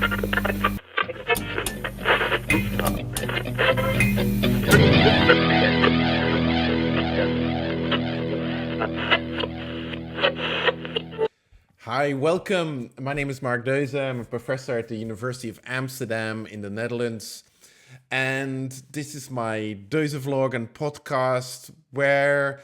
Hi, welcome. My name is Mark Deuze. I'm a professor at the University of Amsterdam in the Netherlands. And this is my Deuze vlog and podcast where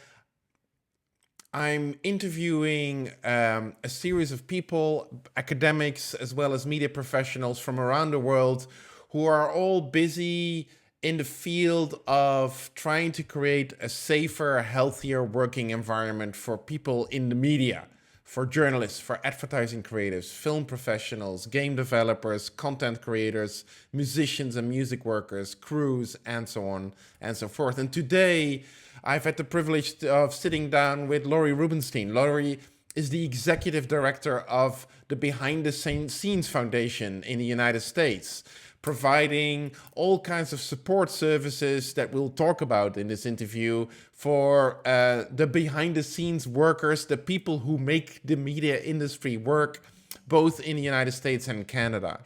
I'm interviewing a series of people, academics, as well as media professionals from around the world who are all busy in the field of trying to create a safer, healthier working environment for people in the media, for journalists, for advertising creatives, film professionals, game developers, content creators, musicians and music workers, crews, and so on and so forth. And today, I've had the privilege of sitting down with Lori Rubinstein. Lori is the executive director of the Behind the Scenes Foundation in the United States, providing all kinds of support services that we'll talk about in this interview for the behind the scenes workers, the people who make the media industry work, both in the United States and Canada.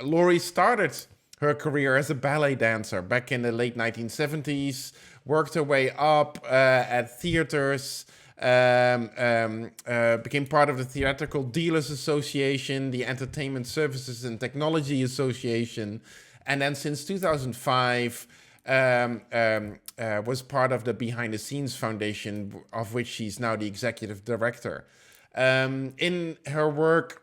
Lori started her career as a ballet dancer back in the late 1970s, worked her way up at theaters, became part of the Theatrical Dealers Association, the Entertainment Services and Technology Association, and then since 2005 was part of the Behind the Scenes Foundation, of which she's now the executive director. In her work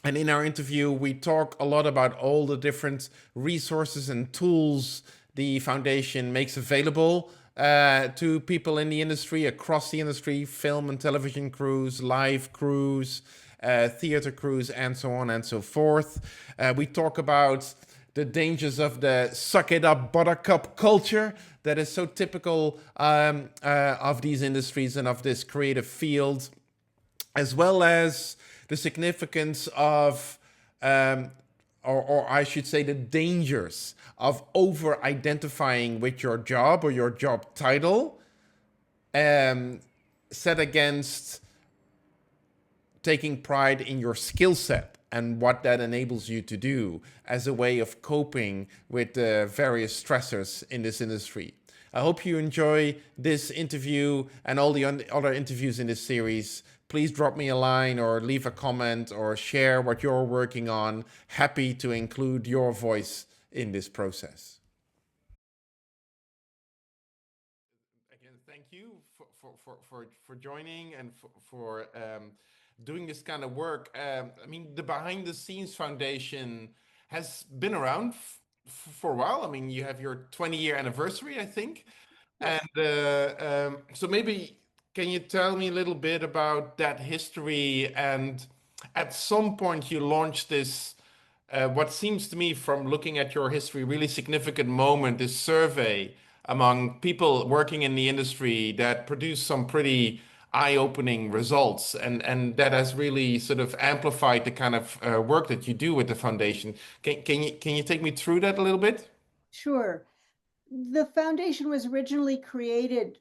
and in our interview, we talk a lot about all the different resources and tools the foundation makes available to people in the industry, across the industry, film and television crews, live crews, theater crews, and so on and so forth. We talk about the dangers of the suck it up buttercup culture that is so typical of these industries and of this creative field, as well as the significance of or I should say the dangers of over-identifying with your job or your job title, set against taking pride in your skill set and what that enables you to do as a way of coping with the various stressors in this industry. I hope you enjoy this interview and all the other interviews in this series. Please drop me a line or leave a comment or share what you're working on. Happy to include your voice in this process. Again, thank you for joining and for doing this kind of work. I mean, the Behind the Scenes Foundation has been around for a while. I mean, you have your 20-year anniversary, I think. Yes. And so maybe can you tell me a little bit about that history? And at some point, you launched this, what seems to me from looking at your history, really significant moment, this survey among people working in the industry that produced some pretty eye-opening results, and that has really sort of amplified the kind of work that you do with the foundation. Can you take me through that a little bit? Sure. The foundation was originally created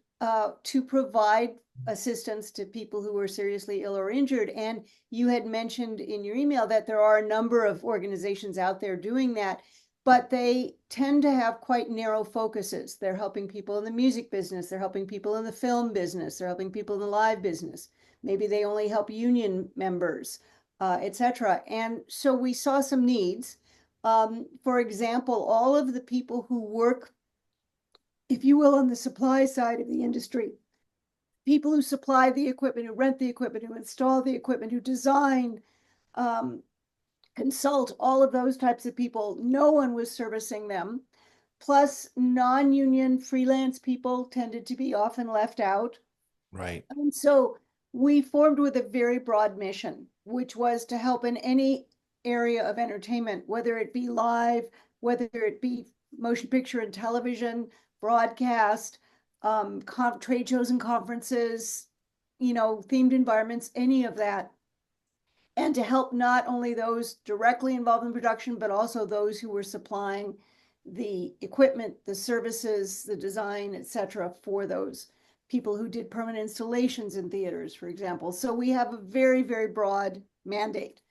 to provide assistance to people who were seriously ill or injured. And you had mentioned in your email that there are a number of organizations out there doing that, but they tend to have quite narrow focuses. They're helping people in the music business, they're helping people in the film business, they're helping people in the live business. Maybe they only help union members, etc. And so we saw some needs. For example, all of the people who work, if you will, on the supply side of the industry, people who supply the equipment, who rent the equipment, who install the equipment, who design, consult, all of those types of people, no one was servicing them. Plus, non-union freelance people tended to be often left out. Right. And so we formed with a very broad mission, which was to help in any area of entertainment, whether it be live, whether it be motion picture and television, broadcast, trade shows and conferences, themed environments, any of that. And to help not only those directly involved in production, but also those who were supplying the equipment, the services, the design, etc., for those people who did permanent installations in theaters, for example. So we have a very, very broad mandate.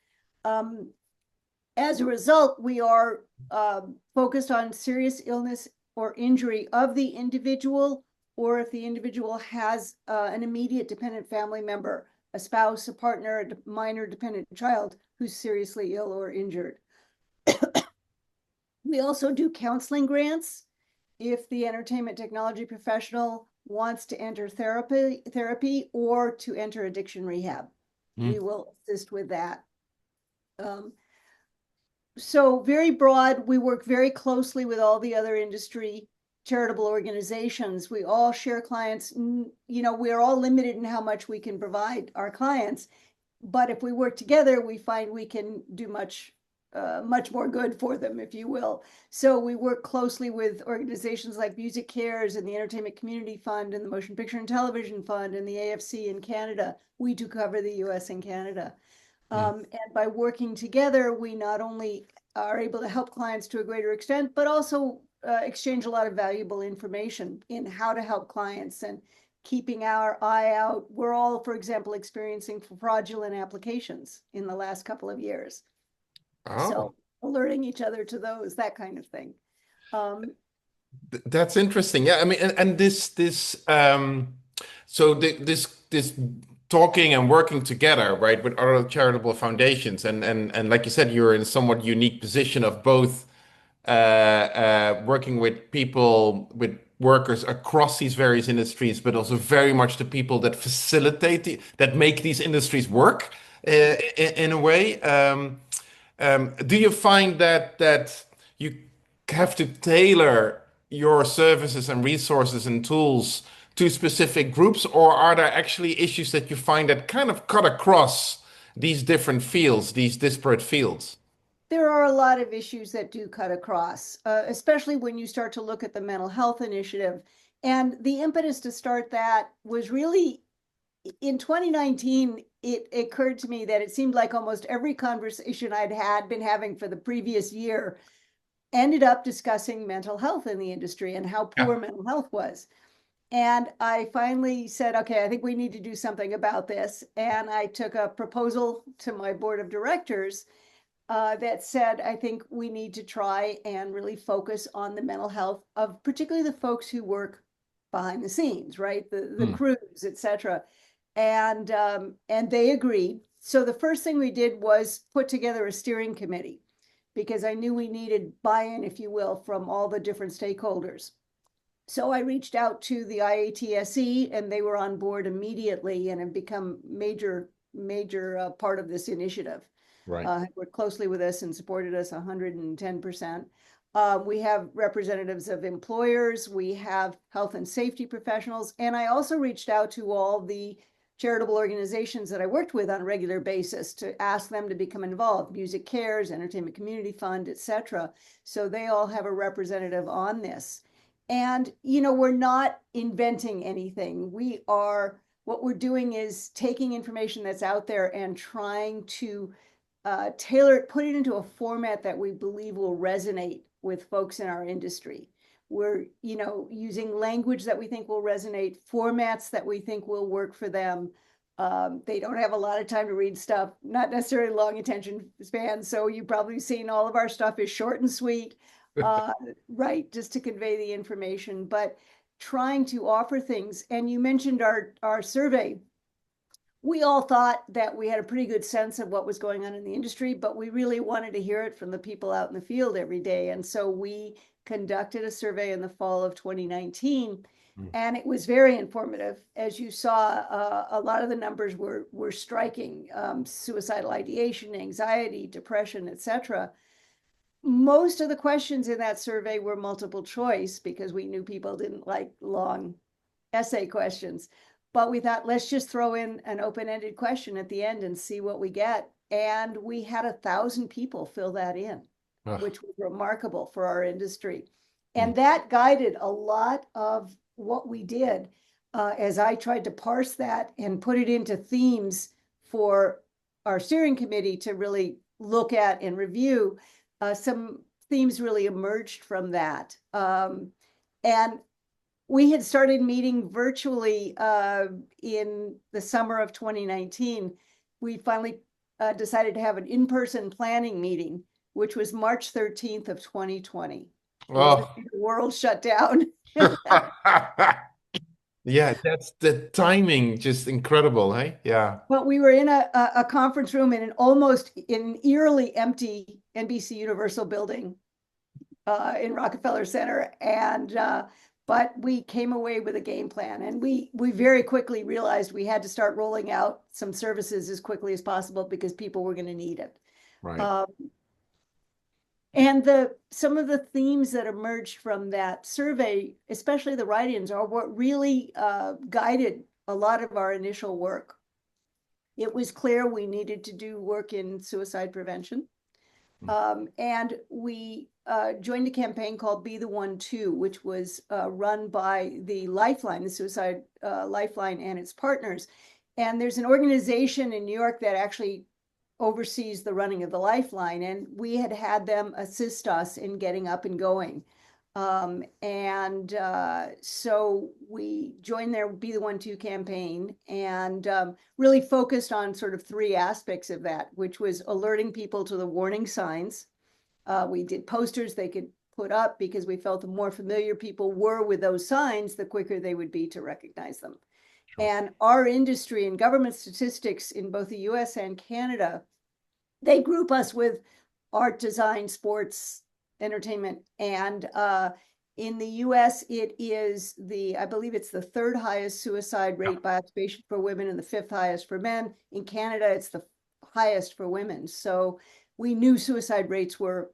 As a result, we are focused on serious illness or injury of the individual, or if the individual has an immediate dependent family member, a spouse, a partner, a minor dependent child who's seriously ill or injured. We also do counseling grants. If the entertainment technology professional wants to enter therapy or to enter addiction rehab, we will assist with that. So very broad. We work very closely with all the other industry charitable organizations. We all share clients. We're all limited in how much we can provide our clients, but if we work together, we find we can do much more good for them, if you will. So we work closely with organizations like Music Cares and the Entertainment Community Fund and the Motion Picture and Television Fund and the AFC in Canada. We do cover the US and Canada. And by working together, we not only are able to help clients to a greater extent, but also exchange a lot of valuable information in how to help clients and keeping our eye out. We're all, for example, experiencing fraudulent applications in the last couple of years. Oh. So alerting each other to those, that kind of thing. That's interesting. Yeah, I mean, and this talking and working together, right, with other charitable foundations, and like you said, you're in a somewhat unique position of both working with people, with workers across these various industries, but also very much the people that facilitate that make these industries work in a way. Do you find that you have to tailor your services and resources and tools to specific groups, or are there actually issues that you find that kind of cut across these different fields, these disparate fields? There are a lot of issues that do cut across, especially when you start to look at the mental health initiative. And the impetus to start that was really in 2019. It occurred to me that it seemed like almost every conversation I'd been having for the previous year ended up discussing mental health in the industry and how poor mental health was. And I finally said, okay, I think we need to do something about this. And I took a proposal to my board of directors that said, I think we need to try and really focus on the mental health of particularly the folks who work behind the scenes, right? The crews, et cetera. And they agreed. So the first thing we did was put together a steering committee, because I knew we needed buy-in, if you will, from all the different stakeholders. So I reached out to the IATSE, and they were on board immediately and have become major part of this initiative. Right. Worked closely with us and supported us 110%. We have representatives of employers, we have health and safety professionals, and I also reached out to all the charitable organizations that I worked with on a regular basis to ask them to become involved. Music Cares, Entertainment Community Fund, et cetera. So they all have a representative on this. And, we're not inventing anything. What we're doing is taking information that's out there and trying to tailor it, put it into a format that we believe will resonate with folks in our industry. We're, using language that we think will resonate, formats that we think will work for them. They don't have a lot of time to read stuff, not necessarily long attention spans. So you've probably seen all of our stuff is short and sweet, right? Just to convey the information, but trying to offer things. And you mentioned our survey. We all thought that we had a pretty good sense of what was going on in the industry, but we really wanted to hear it from the people out in the field every day. And so we conducted a survey in the fall of 2019, and it was very informative. As you saw, a lot of the numbers were striking: suicidal ideation, anxiety, depression, et cetera. Most of the questions in that survey were multiple choice, because we knew people didn't like long essay questions. But we thought, let's just throw in an open-ended question at the end and see what we get. And we had 1,000 people fill that in, which was remarkable for our industry. And that guided a lot of what we did as I tried to parse that and put it into themes for our steering committee to really look at and review. Some themes really emerged from that. And we had started meeting virtually in the summer of 2019. We finally decided to have an in-person planning meeting which was March 13th of 2020, before the Oh. world shut down. Yeah, that's the timing, just incredible, hey? Yeah. But we were in a conference room in an eerily empty NBC Universal building in Rockefeller Center, and but we came away with a game plan, and we very quickly realized we had to start rolling out some services as quickly as possible because people were going to need it. Right. Um, and some of the themes that emerged from that survey, especially the write-ins, are what really guided a lot of our initial work. It was clear we needed to do work in suicide prevention. And we joined a campaign called Be the One Too, which was run by the Lifeline, the Suicide Lifeline, and its partners. And there's an organization in New York that actually oversees the running of the Lifeline, and we had them assist us in getting up and going. So we joined their Be the One Too campaign, and really focused on sort of three aspects of that, which was alerting people to the warning signs. We did posters they could put up because we felt the more familiar people were with those signs, the quicker they would be to recognize them. Sure. And our industry and government statistics in both the US and Canada, they group us with art, design, sports, entertainment. And in the US, I believe it's the third highest suicide rate by occupation for women and the fifth highest for men. In Canada, it's the highest for women. So we knew suicide rates were,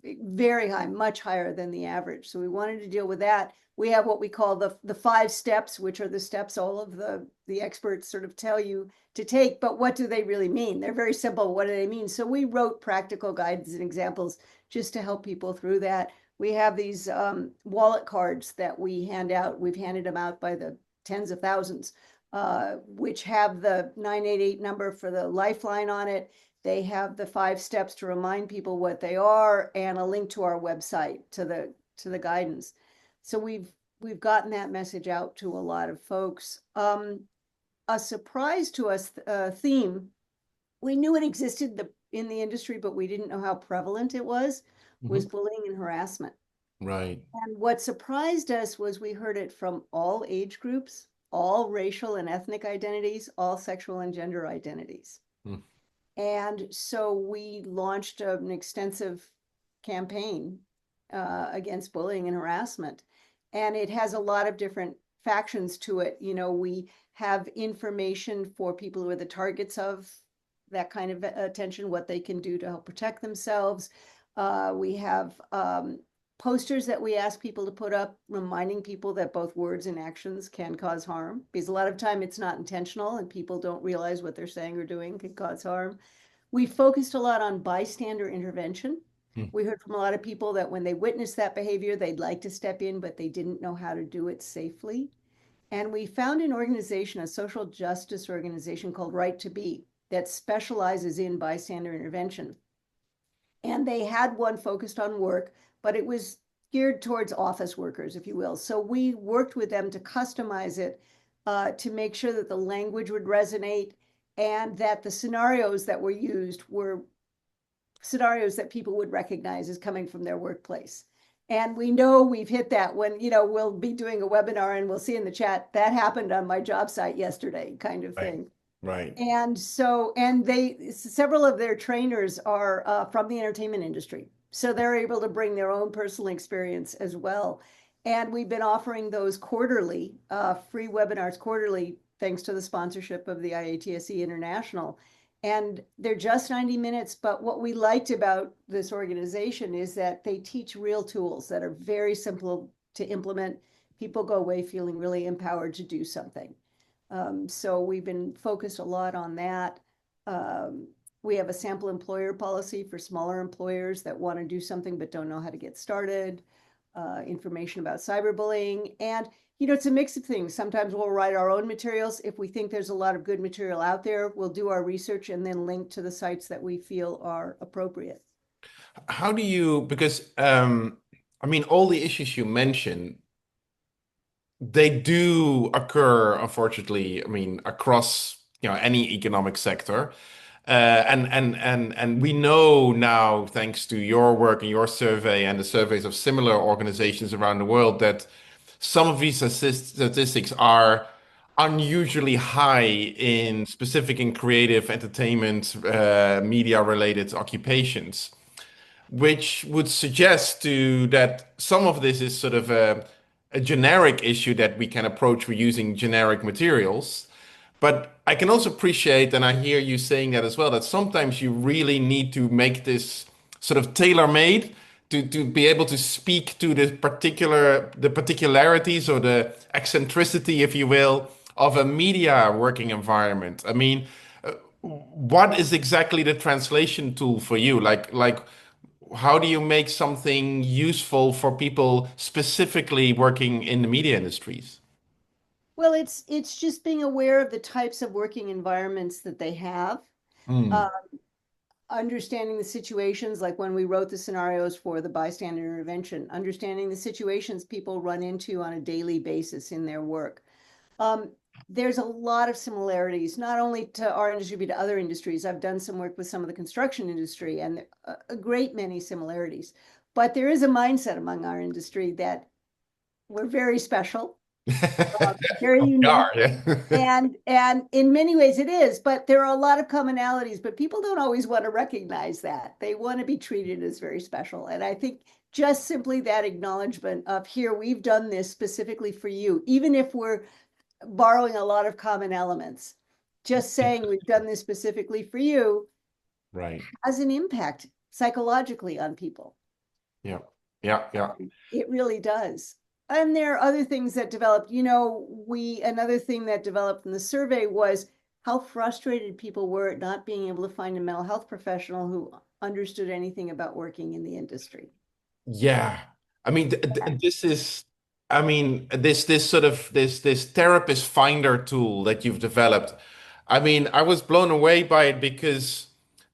very high, much higher than the average. So we wanted to deal with that. We have what we call the 5 steps, which are the steps all of the experts sort of tell you to take, but what do they really mean? They're very simple. What do they mean? So we wrote practical guides and examples just to help people through that. We have these wallet cards that we hand out. We've handed them out by the tens of thousands, which have the 988 number for the Lifeline on it. They have the 5 steps to remind people what they are, and a link to our website to the guidance. So we've gotten that message out to a lot of folks. A surprise to us theme, we knew it existed in the industry, but we didn't know how prevalent it was bullying and harassment. Right. And what surprised us was we heard it from all age groups, all racial and ethnic identities, all sexual and gender identities. Mm. And so we launched an extensive campaign against bullying and harassment. And it has a lot of different factions to it. We have information for people who are the targets of that kind of attention, what they can do to help protect themselves. We have posters that we ask people to put up, reminding people that both words and actions can cause harm, because a lot of time it's not intentional and people don't realize what they're saying or doing can cause harm. We focused a lot on bystander intervention. Mm. We heard from a lot of people that when they witnessed that behavior, they'd like to step in, but they didn't know how to do it safely. And we found an organization, a social justice organization called Right to Be, that specializes in bystander intervention. And they had one focused on work, but it was geared towards office workers, if you will. So we worked with them to customize it to make sure that the language would resonate and that the scenarios that were used were scenarios that people would recognize as coming from their workplace. And we know we've hit that when, we'll be doing a webinar and we'll see in the chat, that happened on my job site yesterday, kind of Right. thing. Right. And several of their trainers are from the entertainment industry. So they're able to bring their own personal experience as well. And we've been offering those quarterly, free webinars quarterly, thanks to the sponsorship of the IATSE International. And they're just 90 minutes. But what we liked about this organization is that they teach real tools that are very simple to implement. People go away feeling really empowered to do something. So we've been focused a lot on that. We have a sample employer policy for smaller employers that want to do something but don't know how to get started. Information about cyberbullying. And, it's a mix of things. Sometimes we'll write our own materials. If we think there's a lot of good material out there, we'll do our research and then link to the sites that we feel are appropriate. How do you, because all the issues you mentioned, they do occur, unfortunately, across, any economic sector. And we know now, thanks to your work and your survey and the surveys of similar organizations around the world, that some of these statistics are unusually high in specific and creative entertainment, media related occupations, which would suggest to that some of this is sort of a generic issue that we can approach with using generic materials. But I can also appreciate, and I hear you saying that as well, that sometimes you really need to make this sort of tailor-made to be able to speak to the particularities or the eccentricity, if you will, of a media working environment. I mean, what is exactly the translation tool for you? Like how do you make something useful for people specifically working in the media industries? Well, it's just being aware of the types of working environments that they have. Mm, Uh, Understanding the situations, like when we wrote the scenarios for the bystander intervention, understanding the situations people run into on a daily basis in their work. Um, there's a lot of similarities, not only to our industry, but to other industries. I've done some work with some of the construction industry and a great many similarities. But there is a mindset among our industry that we're very special, very we are, unique, yeah. and in many ways it is, but there are a lot of commonalities, but people don't always want to recognize that. They want to be treated as very special. And I think just simply that acknowledgement of, here, we've done this specifically for you, even if we're borrowing a lot of common elements, just saying we've done this specifically for you Right. has an impact psychologically on people. Yeah. Yeah. Yeah. It really does. And there are other things that developed. Another thing that developed from the survey was how frustrated people were at not being able to find a mental health professional who understood anything about working in the industry. Yeah. I mean, this is, I mean, this sort of this therapist finder tool that you've developed. I mean, I was blown away by it because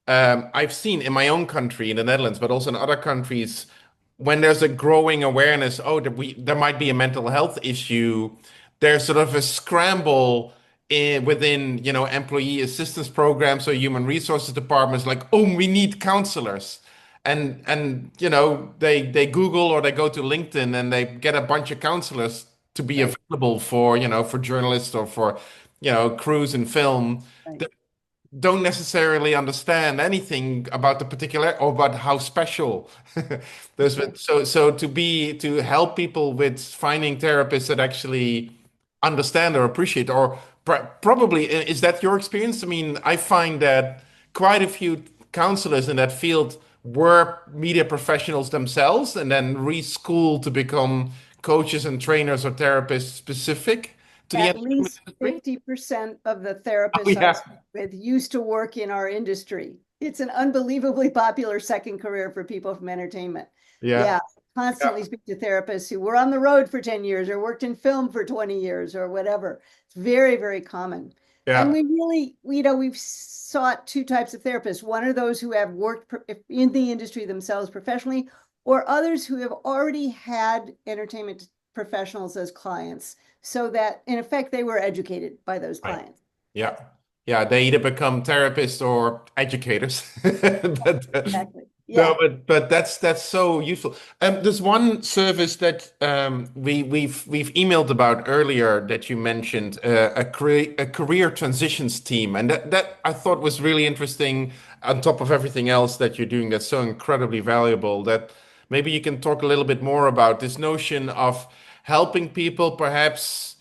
I've seen in my own country, in the Netherlands, but also in other countries, when there's a growing awareness, oh, that there might be a mental health issue, there's sort of a scramble within, employee assistance programs or human resources departments, like, oh, we need counselors. And they Google or they go to LinkedIn and they get a bunch of counselors to be Right, available for, for journalists or for, crews and film right. that don't necessarily understand anything about the particular or about how special those. So to help people with finding therapists that actually understand or appreciate, or probably is that your experience? I mean, I find that quite a few counselors in that field were media professionals themselves and then reschooled to become coaches and trainers or therapists specific to the At entertainment least industry. 50% of the Oh therapists I yeah, speak with used to work in our industry. It's an unbelievably popular second career for people from entertainment. yeah, Yeah, constantly yeah, speak to therapists who were on the road for 10 years or worked in film for 20 years or whatever. It's very, very common. And yeah. we really, we've sought two types of therapists. One are those who have worked in the industry themselves professionally, or others who have already had entertainment professionals as clients, so that in effect they were educated by those Right. clients. Yeah. Yeah. They either become therapists or educators. Exactly. No, Yeah. but that's so useful. There's one service that we've emailed about earlier that you mentioned, a career transitions team, and that I thought was really interesting. On top of everything else that you're doing, that's so incredibly valuable. That maybe you can talk a little bit more about this notion of helping people, perhaps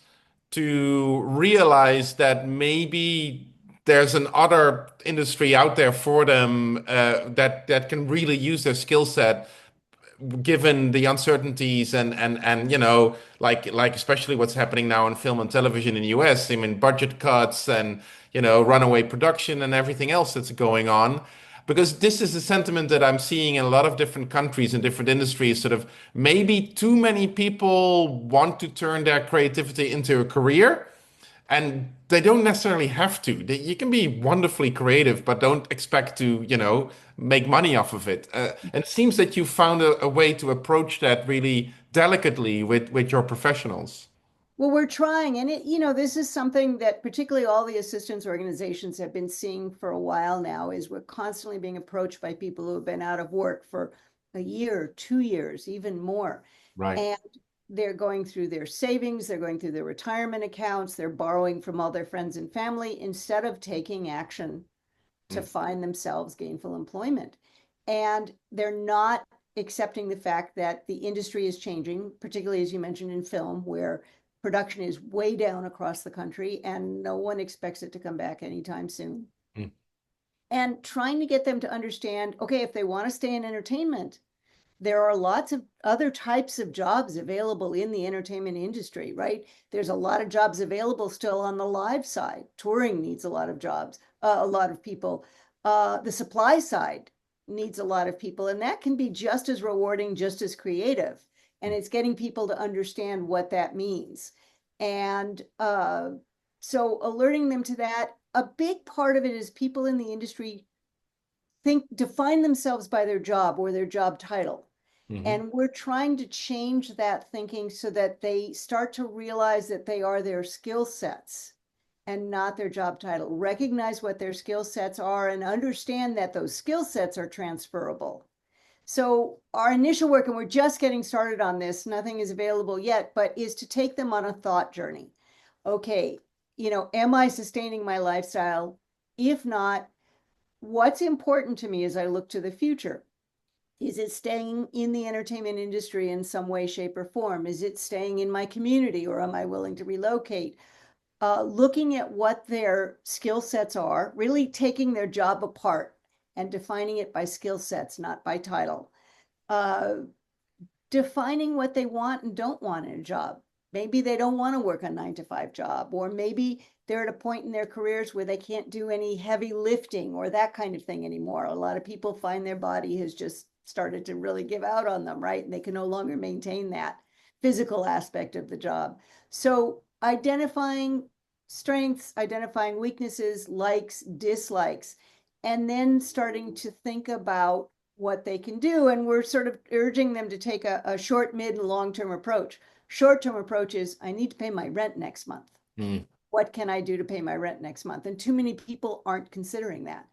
to realize that maybe there's an other industry out there for them that can really use their skill set given the uncertainties and like especially what's happening now in film and television in the US. I mean, budget cuts and runaway production and everything else that's going on. Because this is a sentiment that I'm seeing in a lot of different countries and different industries. Sort of maybe too many people want to turn their creativity into a career, and they don't necessarily have to. You can be wonderfully creative, but don't expect to, make money off of it. And it seems that you found a way to approach that really delicately with your professionals. Well, we're trying, and this is something that particularly all the assistance organizations have been seeing for a while now, is we're constantly being approached by people who have been out of work for a year, 2 years, even more. Right. And they're going through their savings, they're going through their retirement accounts, they're borrowing from all their friends and family instead of taking action to Mm. find themselves gainful employment. And they're not accepting the fact that the industry is changing, particularly as you mentioned in film, where production is way down across the country and no one expects it to come back anytime soon. Mm. And trying to get them to understand, okay, if they want to stay in entertainment, there are lots of other types of jobs available in the entertainment industry, right? There's a lot of jobs available still on the live side. Touring needs a lot of jobs, a lot of people. The supply side needs a lot of people, and that can be just as rewarding, just as creative. And it's getting people to understand what that means. And so alerting them to that, a big part of it is people in the industry define themselves by their job or their job title. Mhm. And we're trying to change that thinking so that they start to realize that they are their skill sets and not their job title. Recognize what their skill sets are and understand that those skill sets are transferable. So our initial work, and we're just getting started on this, nothing is available yet, but is to take them on a thought journey. Okay, am I sustaining my lifestyle? If not, what's important to me as I look to the future? Is it staying in the entertainment industry in some way, shape, or form? Is it staying in my community, or am I willing to relocate? Looking at what their skill sets are, really taking their job apart and defining it by skill sets, not by title. Uh, Defining what they want and don't want in a job. Maybe they don't want to work a 9 to 5 job, or maybe they're at a point in their careers where they can't do any heavy lifting or that kind of thing anymore. A lot of people find their body has just started to really give out on them, right? And they can no longer maintain that physical aspect of the job. So identifying strengths, identifying weaknesses, likes, dislikes, and then starting to think about what they can do. And we're sort of urging them to take a short, mid, and long-term approach. Short-term approach is, I need to pay my rent next month. Mm. What can I do to pay my rent next month? And too many people aren't considering that.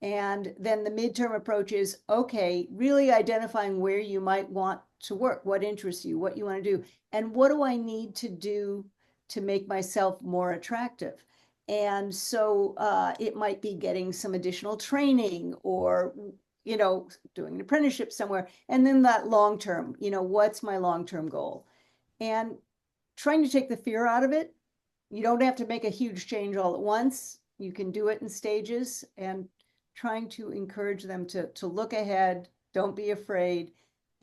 And then the midterm approach is, okay, really identifying where you might want to work, what interests you, what you want to do, and what do I need to do to make myself more attractive? And so it might be getting some additional training, or doing an apprenticeship somewhere. And then that long term, what's my long term goal? And trying to take the fear out of it. You don't have to make a huge change all at once. You can do it in stages, and trying to encourage them to look ahead, don't be afraid,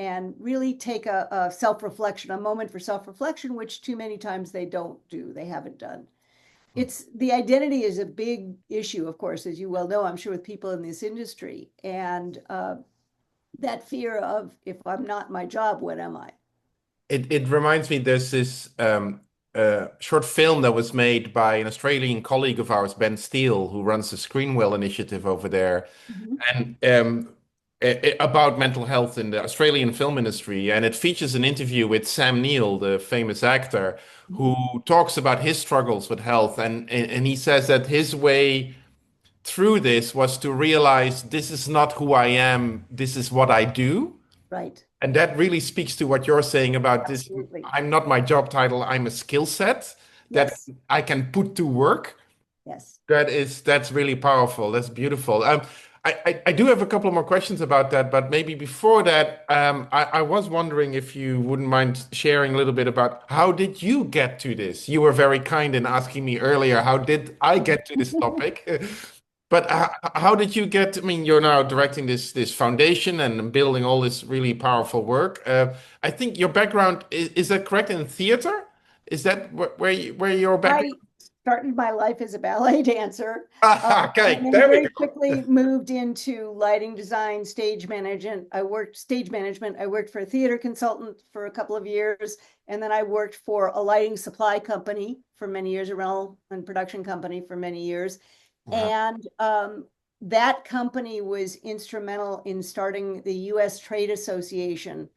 and really take a self-reflection, a moment for self-reflection, which too many times they don't do, they haven't done. It's the identity is a big issue, of course, as you well know, I'm sure, with people in this industry. And that fear of, if I'm not my job, what am I? It reminds me, there's this short film that was made by an Australian colleague of ours, Ben Steele, who runs the Screenwell initiative over there, Mhm. and about mental health in the Australian film industry. And it features an interview with Sam Neill, the famous actor, who talks about his struggles with health. And he says that his way through this was to realize, this is not who I am, this is what I do. Right. And that really speaks to what you're saying about this. Absolutely. I'm not my job title, I'm a skill set that Yes. I can put to work. Yes. That's really powerful. That's beautiful. I do have a couple more questions about that, but maybe before that, I was wondering if you wouldn't mind sharing a little bit about, how did you get to this? You were very kind in asking me earlier, how did I get to this topic? But how did you get? I mean, you're now directing this foundation and building all this really powerful work. I think your background is that correct, in theater? Is that where your background? I started my life as a ballet dancer, Okay, and then there we very go. quickly moved into lighting design, stage management. I worked stage management. I worked for a theater consultant for a couple of years, and then I worked for a lighting supply company for many years, a rental and production company for many years. Wow. And that company was instrumental in starting the U.S. Trade Association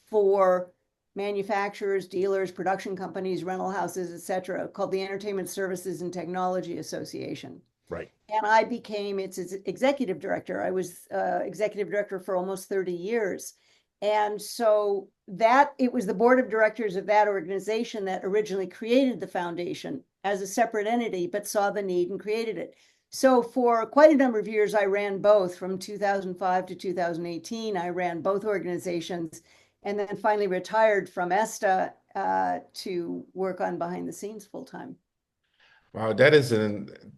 for manufacturers, dealers, production companies, rental houses, etc., called the Entertainment Services and Technology Association. Right. And I became its executive director. I was executive director for almost 30 years. And so that it was the board of directors of that organization that originally created the foundation as a separate entity, but saw the need and created it. So for quite a number of years, I ran both from 2005 to 2018. I ran both organizations and then finally retired from ESTA to work on behind the scenes full time. Wow, that is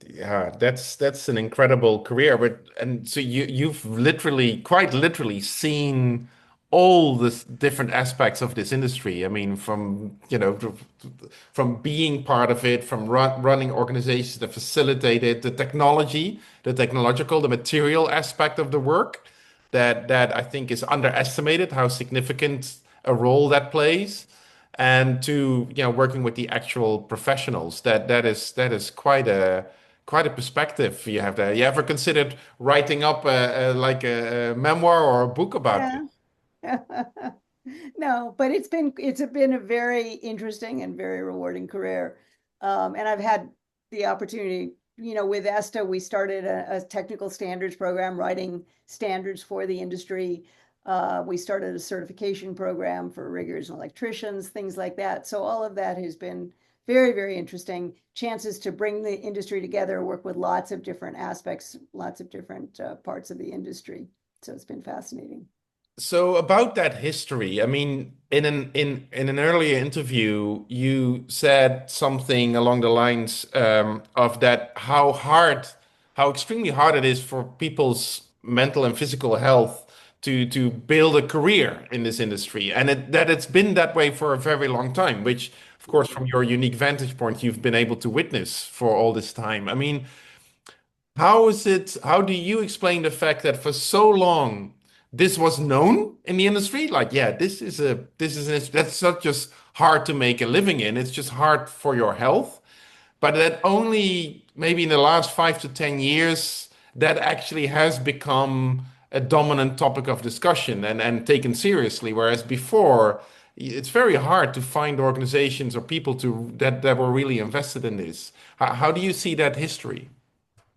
yeah, that's an incredible career. But and so you've literally, quite literally, seen all the different aspects of this industry. I mean, from from being part of it, from running organizations that facilitate it, the technology, the technological, the material aspect of the work that I think is underestimated how significant a role that plays, and to working with the actual professionals. That is quite a perspective you have there. You ever considered writing up like a memoir or a book about this? Yeah. No, but it's been a very interesting and very rewarding career. And I've had the opportunity, with ESTA, we started a technical standards program, writing standards for the industry. We started a certification program for riggers and electricians, things like that. So all of that has been very, very interesting. Chances to bring the industry together, work with lots of different aspects, lots of different parts of the industry. So it's been fascinating. So about that history, I mean, in an earlier interview, you said something along the lines of that how extremely hard it is for people's mental and physical health to build a career in this industry, and that it's been that way for a very long time, which, of course, from your unique vantage point, you've been able to witness for all this time. I mean, how do you explain the fact that for so long this was known in the industry? Like, yeah, that's not just hard to make a living in, it's just hard for your health. But that only maybe in the last 5 to 10 years, that actually has become a dominant topic of discussion and taken seriously. Whereas before, it's very hard to find organizations or people that were really invested in this. How do you see that history?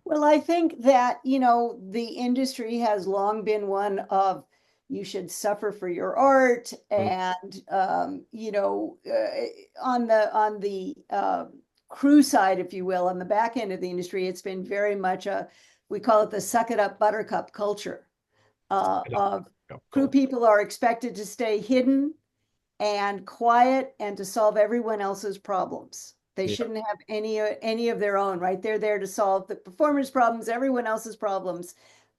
Well, I think that, the industry has long been one of you should suffer for your art. And, on the crew side, if you will, on the back end of the industry, it's been very much we call it the suck it up buttercup culture. Of crew people are expected to stay hidden and quiet and to solve everyone else's problems. They Yeah. shouldn't have any of their own, right? They're there to solve the performance problems, everyone else's problems,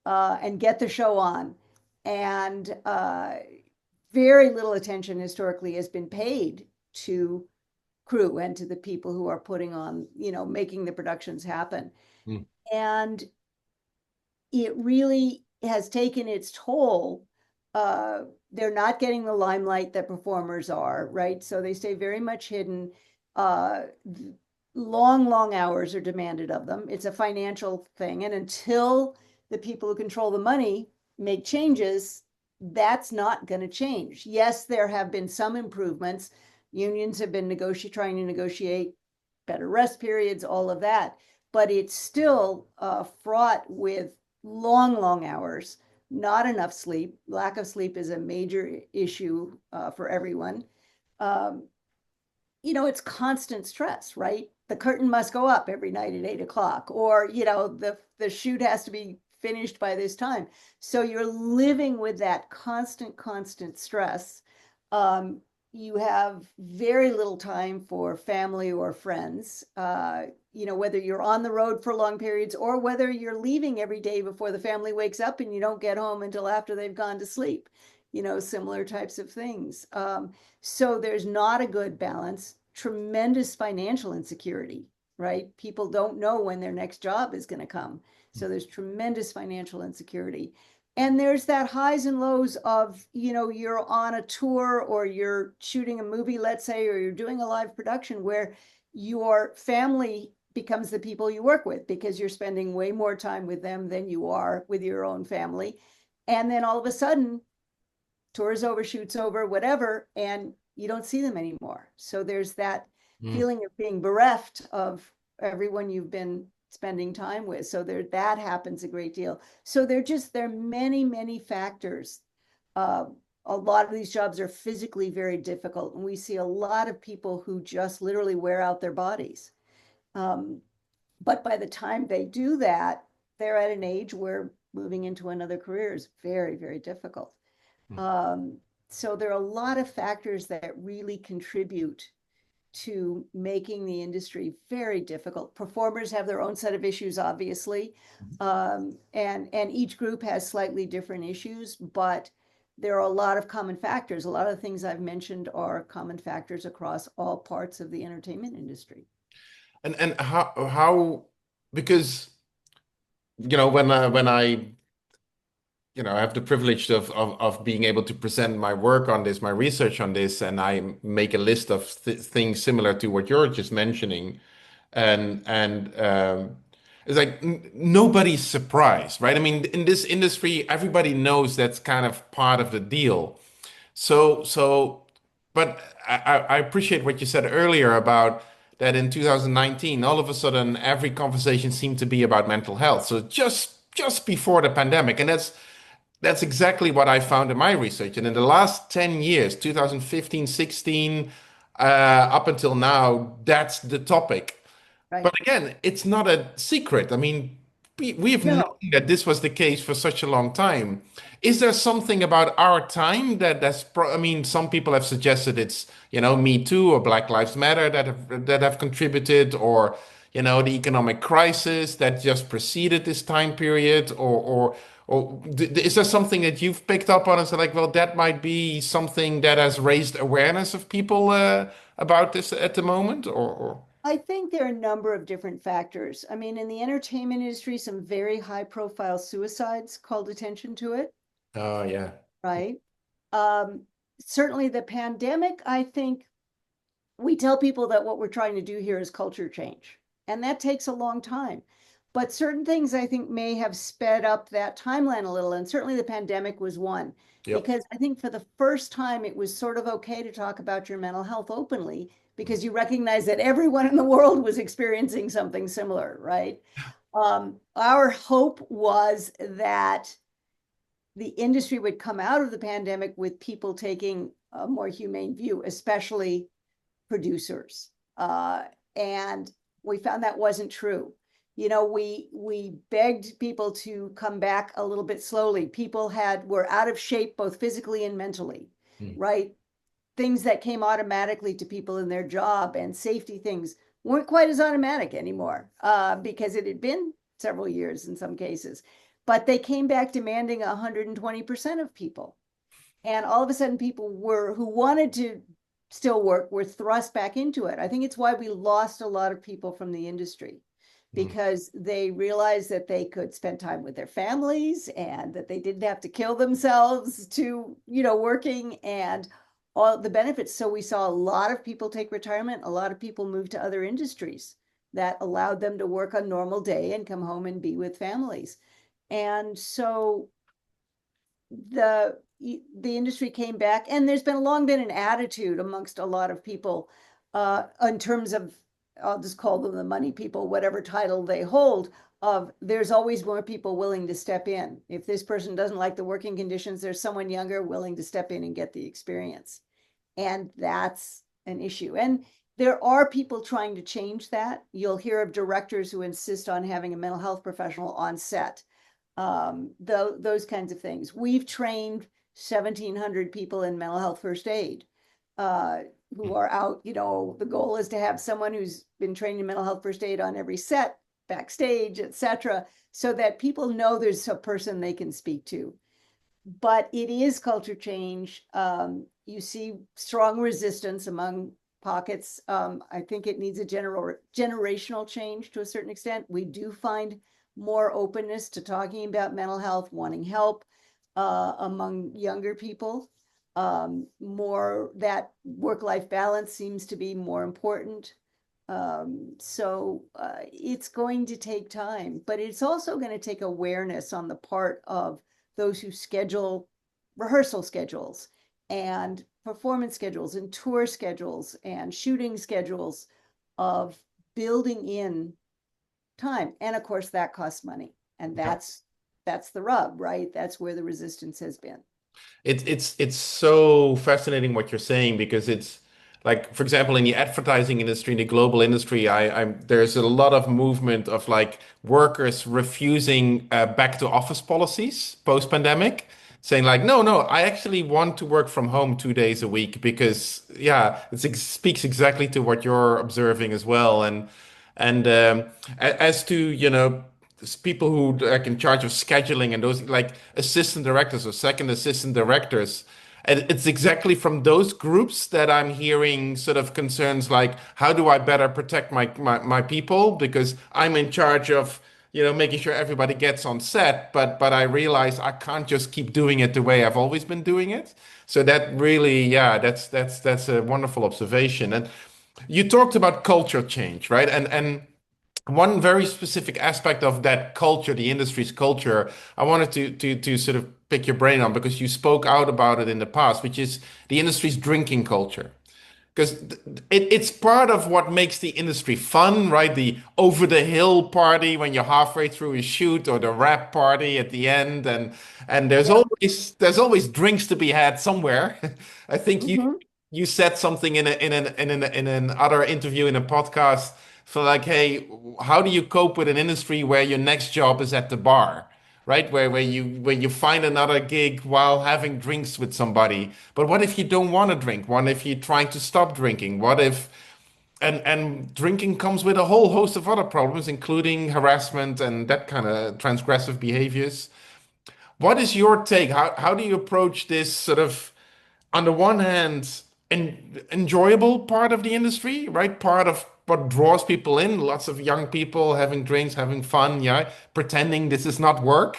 and get the show on. And very little attention historically has been paid to crew and to the people who are putting on, making the productions happen. Mm. And it really has taken its toll. They're not getting the limelight that performers are, right? So they stay very much hidden. Uh, long hours are demanded of them. It's a financial thing. And until the people who control the money make changes, that's not going to change. Yes, there have been some improvements. Unions have been trying to negotiate better rest periods, all of that. But it's still fraught with long hours, not enough sleep. Lack of sleep is a major issue for everyone. Um, it's constant stress, right? The curtain must go up every night at 8 o'clock, or the shoot has to be finished by this time. So you're living with that constant stress. You have very little time for family or friends. Whether you're on the road for long periods or whether you're leaving every day before the family wakes up and you don't get home until after they've gone to sleep. Similar types of things. So there's not a good balance, tremendous financial insecurity, right? People don't know when their next job is going to come. So there's tremendous financial insecurity. And there's that highs and lows of, you're on a tour or you're shooting a movie, let's say, or you're doing a live production where your family becomes the people you work with because you're spending way more time with them than you are with your own family. And then all of a sudden, tour's over, shoot's over, whatever, and you don't see them anymore. So there's that Mm. feeling of being bereft of everyone you've been spending time with. So that happens a great deal. So there are many, many factors. Uh, a lot of these jobs are physically very difficult, and we see a lot of people who just literally wear out their bodies. Um, but by the time they do that, they're at an age where moving into another career is very, very difficult. Mm. Um, so there are a lot of factors that really contribute to making the industry very difficult. Performers have their own set of issues, obviously, and each group has slightly different issues, but there are a lot of common factors. A lot of the things I've mentioned are common factors across all parts of the entertainment industry. And how because when I I have the privilege of being able to present my work on this, my research on this, and I make a list of things similar to what you're just mentioning, and it's like nobody's surprised, right? I mean, in this industry, everybody knows that's kind of part of the deal. So, but I appreciate what you said earlier about that in 2019, all of a sudden, every conversation seemed to be about mental health. So just before the pandemic, and that's exactly what I found in my research. And in the last 10 years, 2015, 16, up until now, that's the topic. Right. But again, it's not a secret. I mean, we've known No, that this was the case for such a long time. Is there something about our time I mean, some people have suggested it's, Me Too or Black Lives Matter that have contributed, or, the economic crisis that just preceded this time period, or is there something that you've picked up on and said like, well, that might be something that has raised awareness of people about this at the moment, or? I think there are a number of different factors. I mean, in the entertainment industry, some very high profile suicides called attention to it, Oh, yeah. right? Um, Certainly the pandemic, I think we tell people that what we're trying to do here is culture change, and that takes a long time. But certain things I think may have sped up that timeline a little, and certainly the pandemic was one, Yep. because I think for the first time it was sort of okay to talk about your mental health openly because you recognize that everyone in the world was experiencing something similar, right? Our hope was that the industry would come out of the pandemic with people taking a more humane view, especially producers. And we found that wasn't true. We begged people to come back a little bit slowly. People were out of shape both physically and mentally, Mm. right? Things that came automatically to people in their job and safety things weren't quite as automatic anymore, because it had been several years in some cases. But they came back demanding 120% of people. And all of a sudden, people who wanted to still work were thrust back into it. I think it's why we lost a lot of people from the industry, Mm. because they realized that they could spend time with their families and that they didn't have to kill themselves to, working and all the benefits. So we saw a lot of people take retirement. A lot of people moved to other industries that allowed them to work a normal day and come home and be with families. And so the the industry came back, and there's long been an attitude amongst a lot of people, in terms of, I'll just call them the money people, whatever title they hold, of there's always more people willing to step in. If this person doesn't like the working conditions, there's someone younger willing to step in and get the experience. And that's an issue. And there are people trying to change that. You'll hear of directors who insist on having a mental health professional on set, those kinds of things. We've trained 1,700 people in mental health first aid, who are out. The goal is to have someone who's been trained in mental health first aid on every set, backstage, etc., so that people know there's a person they can speak to. But it is culture change. You see strong resistance among pockets. I think it needs a generational change to a certain extent. We do find more openness to talking about mental health, wanting help, among younger people. More that work-life balance seems to be more important. So it's going to take time, but it's also going to take awareness on the part of those who schedule rehearsal schedules and performance schedules and tour schedules and shooting schedules of building in time. And of course, that costs money. And Yeah. that's the rub, right? That's where the resistance has been. It's so fascinating what you're saying because it's like, for example, in the advertising industry, in the global industry, there's a lot of movement of like workers refusing back to office policies post-pandemic, saying like, no, no, I actually want to work from home 2 days a week because yeah, speaks exactly to what you're observing as well. And as to, people who like in charge of scheduling and those like assistant directors or second assistant directors, and it's exactly from those groups that I'm hearing sort of concerns like, how do I better protect my people? Because I'm in charge of, making sure everybody gets on set, but I realize I can't just keep doing it the way I've always been doing it. So that really, yeah, that's a wonderful observation. And you talked about culture change, right? And one very specific aspect of that culture, the industry's culture, I wanted to sort of pick your brain on because you spoke out about it in the past, which is the industry's drinking culture. Because it's part of what makes the industry fun, right? The over the hill party when you're halfway through a shoot, or the rap party at the end, and Yep. there's always drinks to be had somewhere. I think Mhm. you said something in an other interview in a podcast for like, hey, how do you cope with an industry where your next job is at the bar, right? Where you find another gig while having drinks with somebody. But what if you don't want to drink? What if you're trying to stop drinking? What if and drinking comes with a whole host of other problems, including harassment and that kind of transgressive behaviors. What is your take? How do you approach this sort of, on the one hand, enjoyable part of the industry, right? Part of what draws people in, lots of young people having drinks, having fun, yeah, pretending this is not work.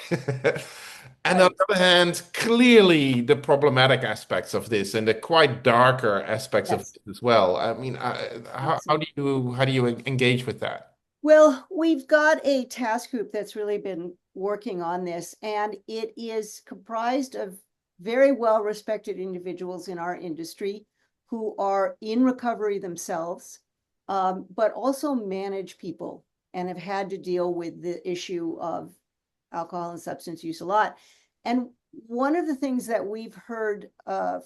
And on Right. the other hand, clearly the problematic aspects of this and the quite darker aspects of Yes, this as well. I mean, absolutely. how do you engage with that? Well, we've got a task group that's really been working on this, and it is comprised of very well-respected individuals in our industry who are in recovery themselves, but also manage people and have had to deal with the issue of alcohol and substance use a lot. And one of the things that we've heard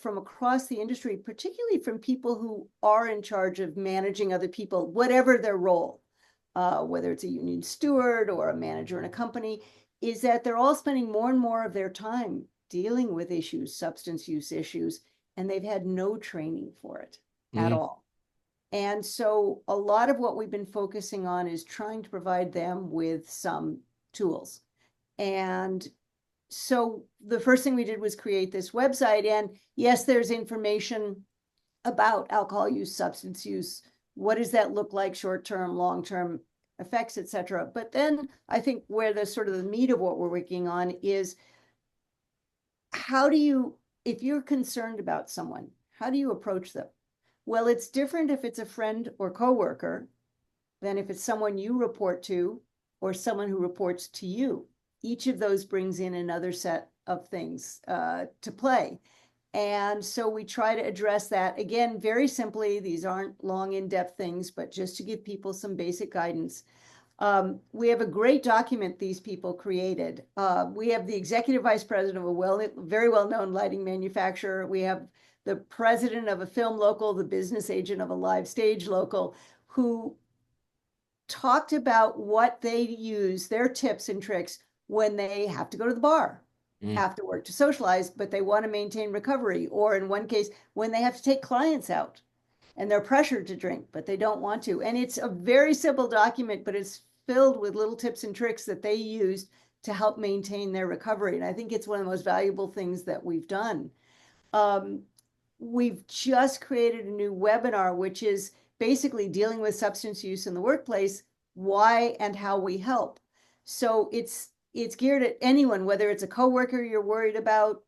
from across the industry, particularly from people who are in charge of managing other people, whatever their role, whether it's a union steward or a manager in a company, is that they're all spending more and more of their time dealing with issues, substance use issues, and they've had no training for it at Mm, all. And so a lot of what we've been focusing on is trying to provide them with some tools. And so the first thing we did was create this website. And yes, there's information about alcohol use, substance use. What does that look like, short-term, long-term effects, et cetera. But then I think where the sort of the meat of what we're working on is, how do you, if you're concerned about someone, how do you approach them? Well, it's different if it's a friend or coworker than if it's someone you report to or someone who reports to you. Each of those brings in another set of things to play. And so we try to address that again, very simply. These aren't long, in-depth things, but just to give people some basic guidance. We have a great document these people created. We have the executive vice president of a very well-known lighting manufacturer. We have the president of a film local, the business agent of a live stage local, who talked about what they use, their tips and tricks when they have to go to the bar mm, after work to socialize, but they want to maintain recovery, or in one case, when they have to take clients out and they're pressured to drink, but they don't want to. And it's a very simple document, but it's filled with little tips and tricks that they use to help maintain their recovery. And I think it's one of the most valuable things that we've done. Um, we've just created a new webinar, which is basically dealing with substance use in the workplace, why and how we help. So it's geared at anyone, whether it's a coworker you're worried about,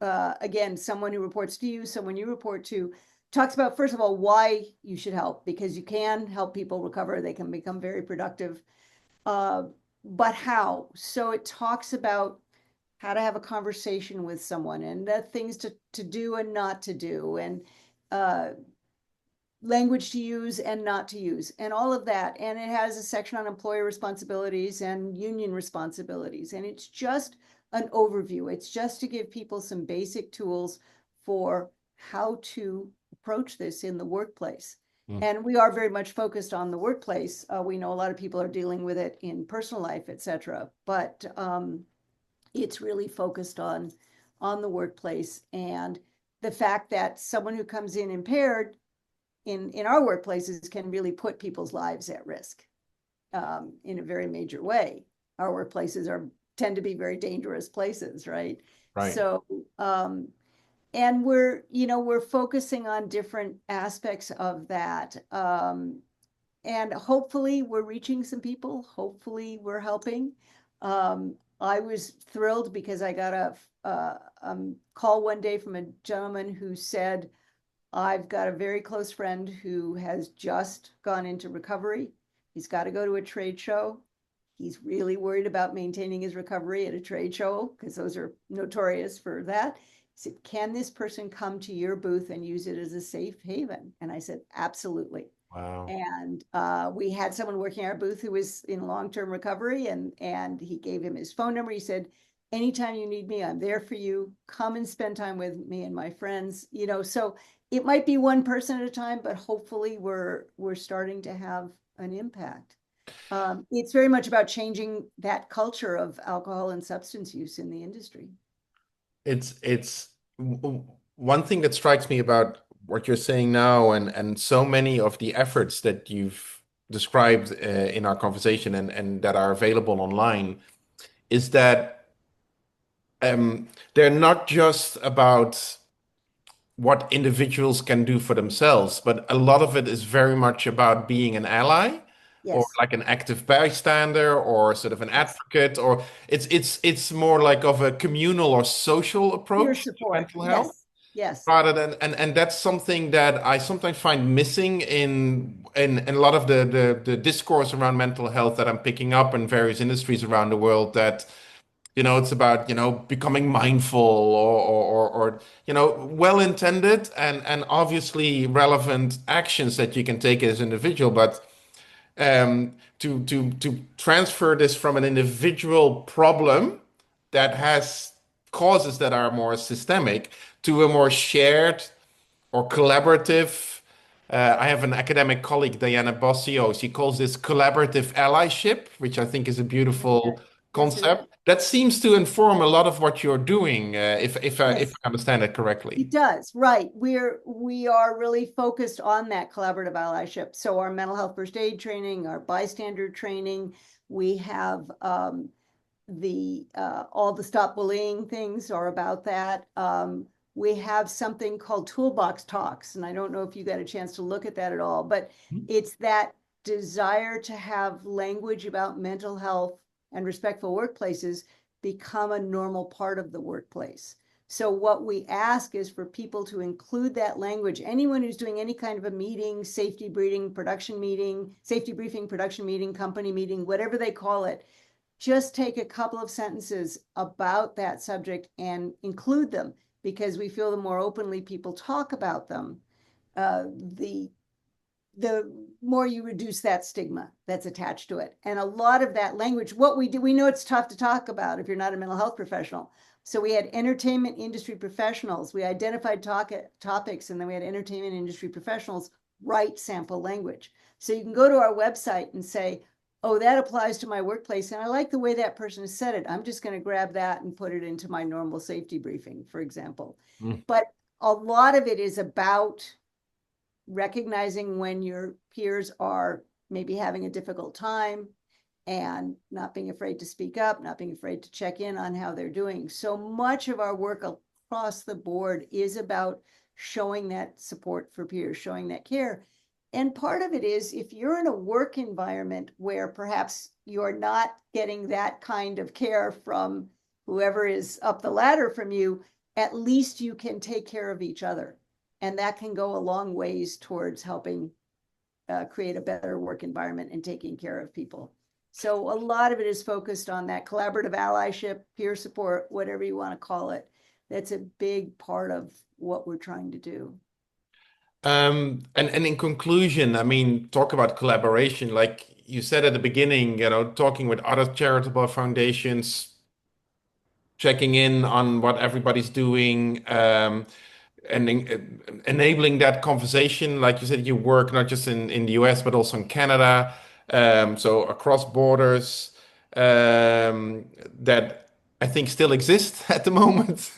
again, someone who reports to you, someone you report to, talks about, first of all, why you should help, because you can help people recover. They can become very productive. Uh, but how? So it talks about how to have a conversation with someone, and the things to do and not to do, and language to use and not to use, and all of that. And it has a section on employer responsibilities and union responsibilities. And it's just an overview. It's just to give people some basic tools for how to approach this in the workplace. And we are very much focused on the workplace. We know a lot of people are dealing with it in personal life, etc. But it's really focused on the workplace, and the fact that someone who comes in impaired in our workplaces can really put people's lives at risk in a very major way. Our workplaces tend to be very dangerous places, right? Right. So and we're focusing on different aspects of that. And hopefully we're reaching some people. Hopefully we're helping. I was thrilled because I got a call one day from a gentleman who said, I've got a very close friend who has just gone into recovery. He's got to go to a trade show. He's really worried about maintaining his recovery at a trade show because those are notorious for that. He said, can this person come to your booth and use it as a safe haven? And I said, absolutely. Wow. And we had someone working our booth who was in long-term recovery, and he gave him his phone number. He said, anytime you need me, I'm there for you. Come and spend time with me and my friends. So it might be one person at a time, but hopefully we're starting to have an impact. It's very much about changing that culture of alcohol and substance use in the industry. It's one thing that strikes me about what you're saying now, and so many of the efforts that you've described in our conversation and that are available online is that they're not just about what individuals can do for themselves, but a lot of it is very much about being an ally or Yes. like an active bystander or sort of an Yes. advocate, or it's more like of a communal or social Peer approach to support. mental health Yes. Yes. rather than and that's something that I sometimes find missing in a lot of the discourse around mental health that I'm picking up in various industries around the world, that it's about becoming mindful or well intended and obviously relevant actions that you can take as an individual, but to transfer this from an individual problem that has causes that are more systemic to a more shared or collaborative. I have an academic colleague, Diana Bossio. She calls this collaborative allyship, which I think is a Okay. beautiful Yes, it is. concept that seems to inform a lot of what you're doing, if Yes. I understand it correctly. It does, right. We are really focused on that collaborative allyship. So our mental health first aid training, our bystander training, we have the all the stop bullying things are about that. We have something called Toolbox Talks, and I don't know if you got a chance to look at that at all, but it's that desire to have language about mental health and respectful workplaces become a normal part of the workplace. So what we ask is for people to include that language. Anyone who's doing any kind of a meeting, safety briefing, production meeting, company meeting, whatever they call it, just take a couple of sentences about that subject and include them, because we feel the more openly people talk about them, the more you reduce that stigma that's attached to it. And a lot of that language, what we do, we know it's tough to talk about if you're not a mental health professional. So we had entertainment industry professionals. We identified topics, and then we had entertainment industry professionals write sample language. So you can go to our website and say, oh, that applies to my workplace, and I like the way that person has said it. I'm just going to grab that and put it into my normal safety briefing, for example. Mm. But a lot of it is about recognizing when your peers are maybe having a difficult time and not being afraid to speak up, not being afraid to check in on how they're doing. So much of our work across the board is about showing that support for peers, showing that care. And part of it is, if you're in a work environment where perhaps you're not getting that kind of care from whoever is up the ladder from you, at least you can take care of each other. And that can go a long ways towards helping create a better work environment and taking care of people. So a lot of it is focused on that collaborative allyship, peer support, whatever you want to call it. That's a big part of what we're trying to do. And in conclusion, I mean, talk about collaboration. Like you said at the beginning, talking with other charitable foundations, checking in on what everybody's doing, and enabling that conversation. Like you said, you work not just in the US, but also in Canada, so across borders, that I think still exist at the moment.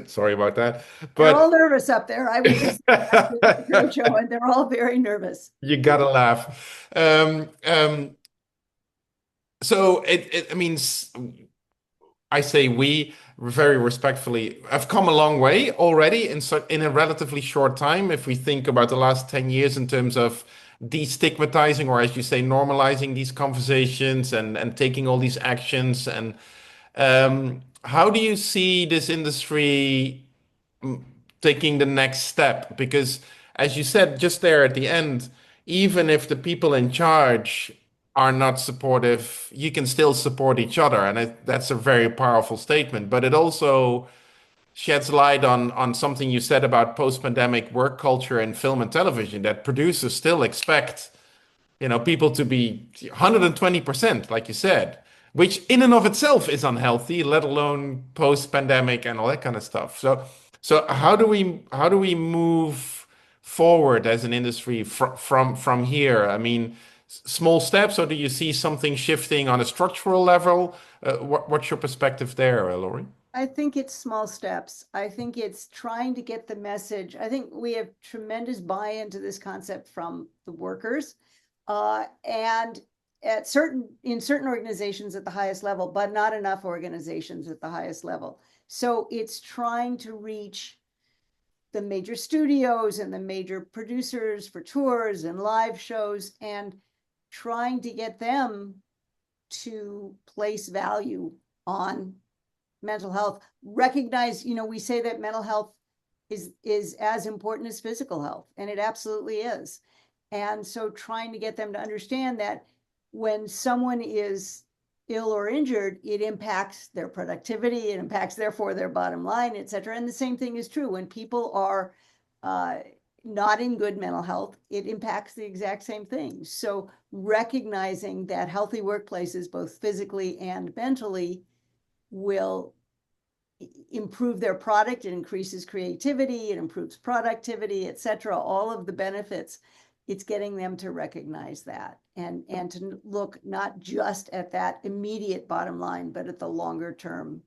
Sorry about that. They're all But nervous up there. I was just at the trade show and they're all very nervous. you gotta laugh. So it means I say we very respectfully have come a long way already in a relatively short time. If we think about the last 10 years in terms of destigmatizing, or as you say, normalizing these conversations and taking all these actions. And how do you see this industry taking the next step? Because as you said just there at the end, even if the people in charge are not supportive, you can still support each other. And that's a very powerful statement. But it also sheds light on something you said about post-pandemic work culture in film and television, that producers still expect people to be 120%, like you said, which in and of itself is unhealthy, let alone post-pandemic and all that kind of stuff. So how do we move forward as an industry from here? I mean, small steps, or do you see something shifting on a structural level? What's your perspective there, Lori? I think it's small steps. I think it's trying to get the message. I think we have tremendous buy-in to this concept from the workers, and in certain organizations at the highest level, but not enough organizations at the highest level. So it's trying to reach the major studios and the major producers for tours and live shows, and trying to get them to place value on mental health. Recognize, we say that mental health is as important as physical health, and it absolutely is. And so trying to get them to understand that when someone is ill or injured, it impacts their productivity, it impacts therefore their bottom line, et cetera. And the same thing is true when people are not in good mental health, it impacts the exact same thing. So recognizing that healthy workplaces, both physically and mentally, will improve their product, it increases creativity, it improves productivity, et cetera, all of the benefits. It's getting them to recognize that and to look not just at that immediate bottom line, but at the longer term.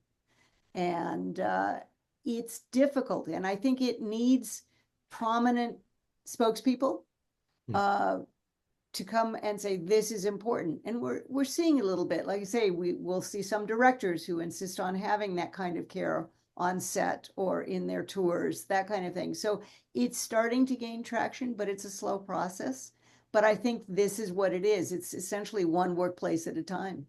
And it's difficult. And I think it needs prominent spokespeople to come and say, this is important. And we're seeing a little bit, like I say, we'll see some directors who insist on having that kind of care on set or in their tours, that kind of thing. So it's starting to gain traction, but it's a slow process. But I think this is what it is. It's essentially one workplace at a time.